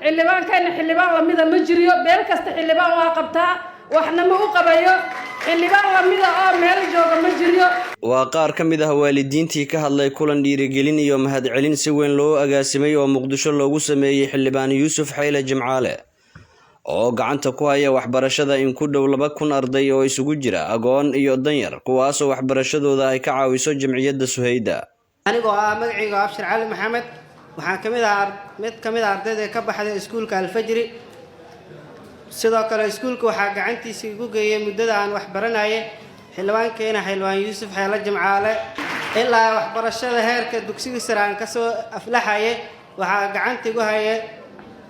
xildhibaan kan xildhibaan lamida ma jiriyo beel kasta xildhibaan waa qabtaa waxna ma u qabayo xildhibaan lamida oo meel jooga ma jiriyo waa qaar ka mid ah waalidiintii ka hadlay kulan dhiirigelin iyo mahadcelin si weyn loo agaasimay oo Muqdisho loogu sameeyay xildhibaan Yuusuf Xayle Jimcaale oo gacanta ku haya waxbarashada in ku dhow 2,000 arday oo isugu jira agoon iyo danyar kuwaas oo waxbarashadooda ay ka caawiso jamciyadda Suhayda anigoo magacayga Abshir Cali Maxamed waxaan mid kamid ah ardayda ka baxday iskuulka Al-Fajri sidoo kale iskuulka waxaa gacantiisa igu geeyay muddada aan wax baranayay xildhibaankeena xildhibaan Yuusuf Xayle Jimcaale ilaa waxbarashada heerka dugsiga sare aan ka soo aflaxayay waxaa gacanta igu hayay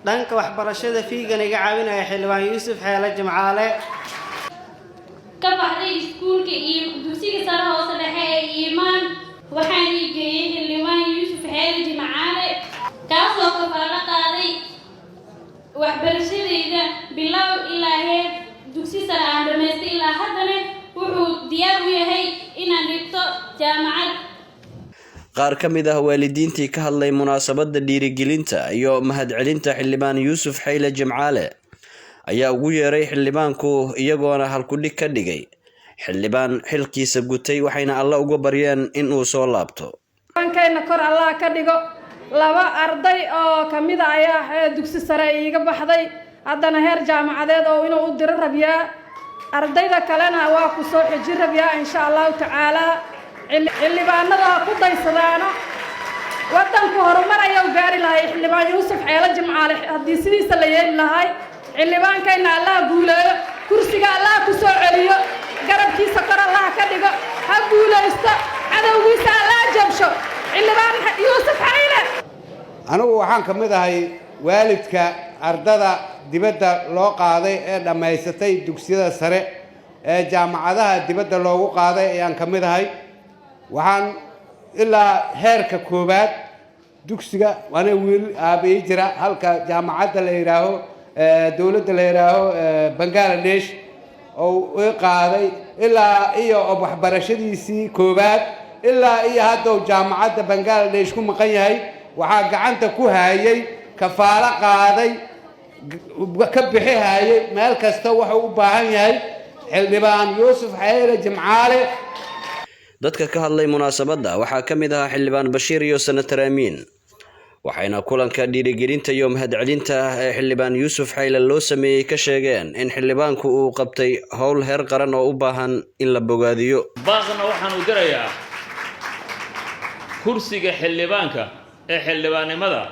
dhanka waxbarashada fiigan iga caawinaya xildhibaan Yuusuf Xayle Jimcaale ka baxday iskuulka iyo dugsiga sare hoose dhexe ee Iimaan waxaan geeyay xildhibaan Yuusuf Xayle Jimcaale kaasoo ka fara qaaday waxbarashadayda bilow ilaa heer dugsi sare aan dhameystay ilaa haddana wuxuu diyaar u yahay inaan dhigto jaamacad qaar ka mid ah waalidiintii ka hadlay munaasabadda dhiirigelinta iyo mahadcelinta xildhibaan Yuusuf Xayle Jimcaale ayaa ugu yeeray xildhibaanku iyagoona halkudhig ka dhigay xildhibaan xilkiisa gutay waxayna alla uga baryeen in uu soo laabto aankeena kor Allah ka dhigo laba arday oo kamid ah ayaa dugsi sare iiga baxday haddana heer jaamacadeed oo inuu u diro rabiyaa ardayda kalena waa ku soo xijin rabiyaa insha Allah tacaala xildhibaanada ku daysadaano wadanku horumar ayuu gaari lahay xildhibaan Yuusuf Xayle Jimcaale haddii sidiisa la yeeli lahay xildhibaankayna Allah guuleeyo kursiga Allah ku soo celiyo garabkiisa kor Allah ka dhigo ha guuleysto cadawgiisa Allah jabsho xildhibaan Yuusuf Xayle anigu waxaan ka mid ahay waalidka ardada dibadda loo qaaday ee dhamaysatay dugsiyada sare ee jaamacadaha dibadda loogu qaaday ayaan ka mid ahay waxaan ilaa heerka koobaad dugsiga waana wiil aabay jira halka jaamacadda la yiraaho dawladda la yiraaho Bangladesh oo u qaaday ilaa iyo waxbarashadiisii koobaad ilaa iyo hadda jaamacadda Bangladesh ku maqan yahay waxaa gacanta ku hayay kafaala qaaday ka bixi hayay meel kasta waxa uu baahan yahay xildhibaan Yuusuf Xayle Jimcaale dadka ka hadlay munaasabadda waxaa ka mid ah xildhibaan Bashiir iyo Senator Amiin waxayna kulanka dhiirigelinta iyo mahadcelinta ee xildhibaan Yuusuf Xayle loo sameeyay ka sheegeen in xildhibaanku uu qabtay hawl heer qaran oo u baahan in la bogaadiyo baaqna waxaan u dirayaa kursiga xildhibaanka ee xildhibaanimada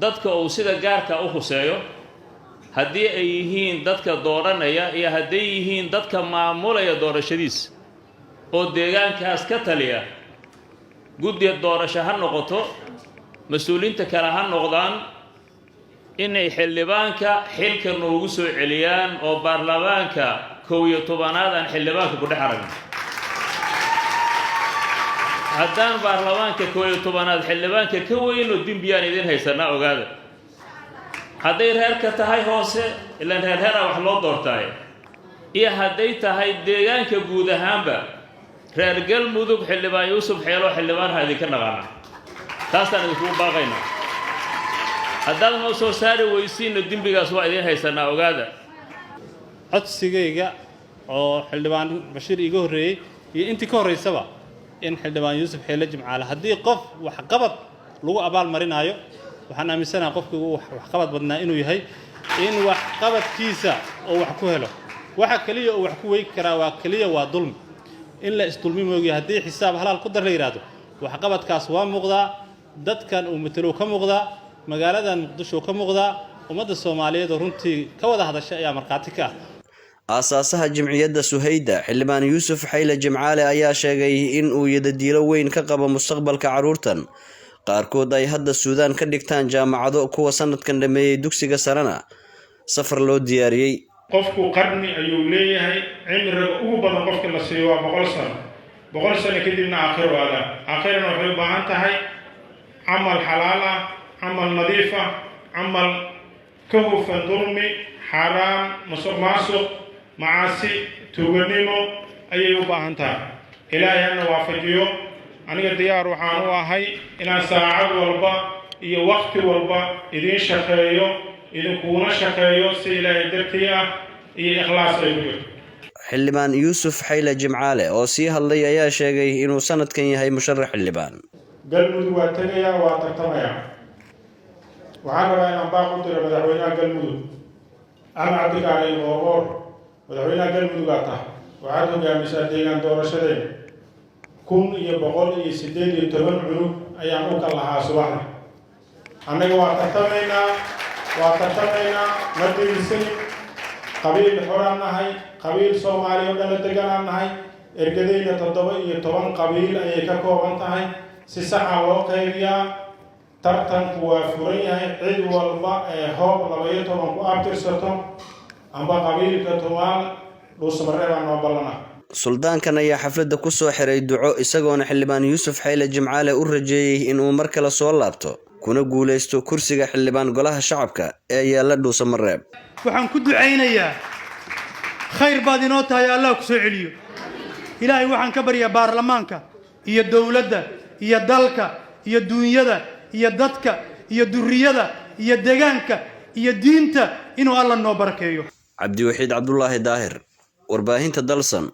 dadka uu sida gaarka u xuseeyo haddii ay yihiin dadka dooranaya iyo hadday yihiin dadka maamulaya doorashadiisa oo deegaankaas ka taliya guddiga doorasho ha noqoto mas-uuliyiinta kale ha noqdaan inay xildhibaanka xilka noogu soo celiyaan oo baarlamaanka 11aad aan xildhibaanka ku dhex aragno haddaan baarlamaanka 11aad xildhibaanka ka weyn oo dembiyaan idin haysanaa ogaada hadday reerka tahay hoose ilaan reer wax loo doortay iyo hadday tahay deegaanka guud ahaanba reer galmudug xildhibaan Yuusuf Xayle xildhibaan ha idinka naqana taasaan idinku baaqaynaa haddaan noo soo saari weysiina dembigaas waa idin haysanaa ogaada codsigayga oo xildhibaan Bashiir iga horeeyay iyo intii ka horeysaba in xildhibaan Yuusuf Xayle Jimcaale haddii qof wax qabad lagu abaal marinayo waxaan aaminsanahay qofku wax qabad badnaa inuu yahay in wax qabadkiisa oo wax ku helo waxa kaliya oo wax ku weyn kara waa kaliya waa dulmi in la isdulmi moogiyo haddii xisaab halaal ku dar la yiraahdo wax qabadkaas waa muuqdaa dadkan uu matalo ka muuqdaa magaaladan Muqdisho ka muuqdaa ummadda Soomaaliyeed runtii ka wada hadashay ayaa marqaati ka aasaasaha jamciyadda Suhayda xildhibaan Yuusuf Xayle Jimcaale ayaa sheegay in uu yadadiilo weyn ka qabo mustaqbalka carruurtan qaarkood ay hadda Suudaan ka dhigtaan jaamacado kuwa sanadkan dhameeyay dugsiga sarena safar loo diyaariyay qofku qarni ayuu leeyahay cimriga ugu badan qofka la siiyo waa 100 sano kadibna aakhiro waada aakhirana waxay u baahan tahay amal xalaal ah amal nadiif ah amal ka hufan dulmi xaraam musuqmaasuq macaasi tuuganimo ayay u baahan tahay ilaahayna waafajiyo aniga diyaar waxaan u ahay inaan saacad walba iyo waqti walba idin shaqeeyo idinkuna shaqeeyo si ilaahay dartii ah iyo ikhlaas ay ku jirto. xildhibaan yuusuf xayle jimcaale oo sii hadlay ayaa sheegay inuu sanadkan yahay musharax xildhibaan. galmudug waa tegayaa waa tartamayaa. waxaan rabaa inaan baaq u diro madaxweynaha galmudug ama cabdikaale qoorqoor. madaxweynaha galmudug aa tahay waxaad hogaamisaa deegaan doorashadeen 1118 cunug ayaan u kala lahaa subaxda. annaga waa tartamaynaa ma diidsanin qabiil xoraan nahay qabiil soomaaliya oo dhan la deganaan nahay ergadayna 17 qabiil ayay ka kooban tahay si saxa loo qaybiyaa tartanku waa furan yahay cid walba ee hoob 12 ku abtirsato amba qabiilka tumaal dhuusamareebaa noo ballana. suldaankan ayaa xafladda ku soo xiray duco isagoona xildhibaan yuusuf xayle jimcaale u rajeeyey inuu mar kale soo laabto kuna guulaysto kursiga xildhibaan golaha shacabka ee yaalla dhuusamareeb. waxaan ku ducaynayaa khayr baad inoo tahay allah ku soo celiyo. ilaahay waxaan ka baryaa baarlamaanka iyo dowladda iyo dalka iyo duunyada iyo dadka iyo durriyada iyo deegaanka iyo diinta inuu alla noo barakeeyo. cabdiwaxiid cabdulaahi daahir warbaahinta dalsan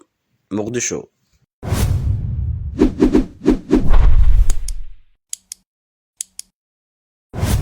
muqdisho.